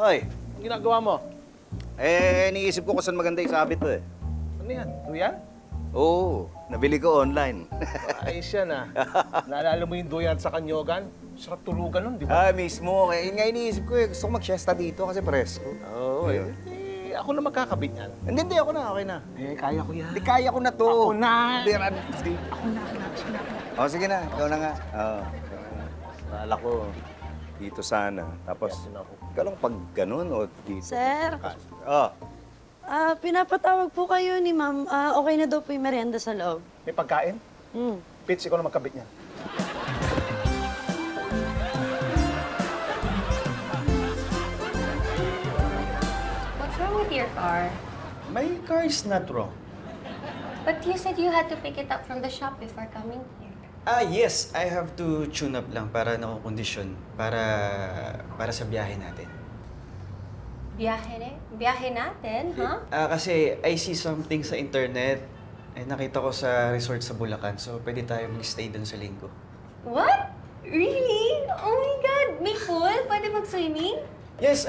Ay, Ang ginagawa mo? iniisip ko kung saan maganda isabit to eh. Ano yan? Duyan? Oo, nabili ko online. Ayos yan ah. Naalala mo yung duyan sa Kanyogan? Sarap tulugan nun, di ba? Mismo. Kaya yun nga iniisip ko eh. Gusto ko mag-siesta dito kasi presko. Oo eh. Ako na magkakabit yan. Hindi, ako na. Okay na. Eh, kaya ko yan. Hindi, kaya ko na to. Ako na. Biran. Ako na. Oh, sige na. Ikaw na nga. Oo. Kala ko, dito sana. Tapos, ikaw lang pag ganun o dito. Sir, Oh. pinapatawag po kayo ni ma'am. Okay na daw po yung merienda sa loob. May pagkain? Hmm. Pitch, ikaw na magkabit niyan. What's wrong with your car? My car is not wrong. But you said you had to pick it up from the shop before coming here. Yes, I have to tune up lang para nakukondisyon para sa biyahe natin. Biyahe natin, huh? Kasi I see something sa internet. Nakita ko sa resort sa Bulacan, so pwede tayo mag-stay dun sa linggo. What? Really? Oh my God! May pool? Pwede mag-swimming? Yes,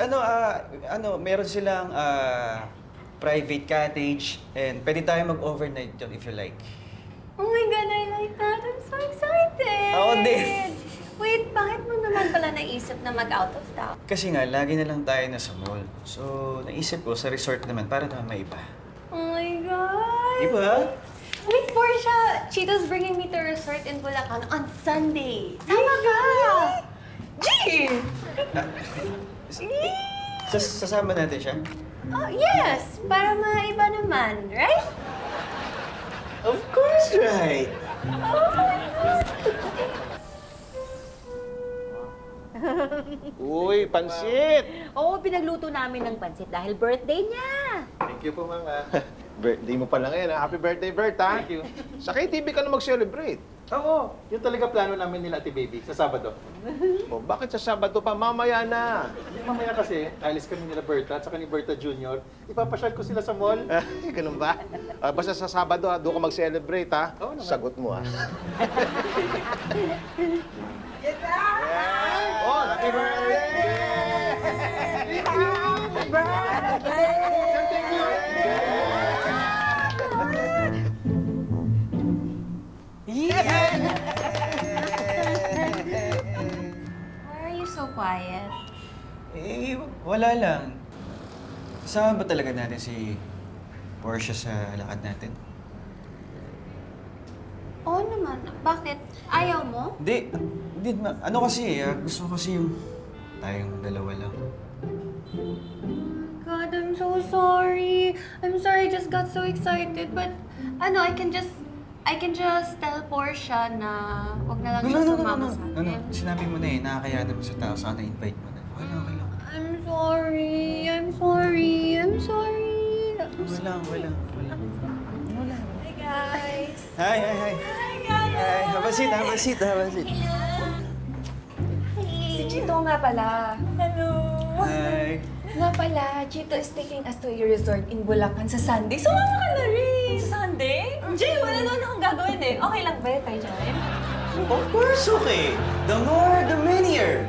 meron silang private cottage and pwede tayo mag-overnight dyan if you like. Oh my God, I like that. I'm so excited! Ako din. Wait, bakit mo naman pala naisip na mag-out of town? Kasi nga, lagi na lang tayo nasa mall. So, naisip ko sa resort naman para naman maiba. Oh my God! Diba? Wait, Portia! Chito's bringing me to a resort in Bulacan on Sunday. Sama ka! G! Sasama natin siya? Oh, yes! Para maiba naman, right? Of course, right! Uy, pansit! Oo, pinagluto namin ng pansit dahil birthday niya. Thank you po, Mama. Birthday mo pala ngayon, ha? Happy birthday, Bert, ha? Thank you. Sa KTV ka na mag-celebrate. Oo, yun talaga plano namin nila, Ate Baby, sa Sabado. O, bakit sa Sabado pa? Mamaya na. Mamaya kasi, alis kami nila Berta at saka ni Berta Jr. Ipapasyal ko sila sa mall. Ganun ba? Basta sa Sabado, ha? Doon ka mag-celebrate, ha? Oo naman. Sagot mo, ha? Oh, happy birthday! Why are you so quiet? Wala lang. Kasama ba talaga natin si Portia sa lakad natin? Oo naman. Bakit? Ayaw mo? Hindi. Ano kasi gusto ko kasi yung tayong dalawa lang. God, I'm so sorry. I'm sorry, I just got so excited. But, I can just tell Portia na wag na lang siya sumama sa atin. Sinabi mo na nakakaya naman sa tao, sana invite mo na. Wala. I'm sorry. Wala. Hi, guys. Hi. Hi, guys. Hi, have a seat. Si Chito nga pala. Hello. Hi. Nga pala, Chito is taking us to your resort in Bulacan sa Sunday. Sumama ka na rin! Sa Sunday? Jay, wala naman akong gagawin eh. Okay lang ba tayo dyan? Of course, okay. The more, the merrier.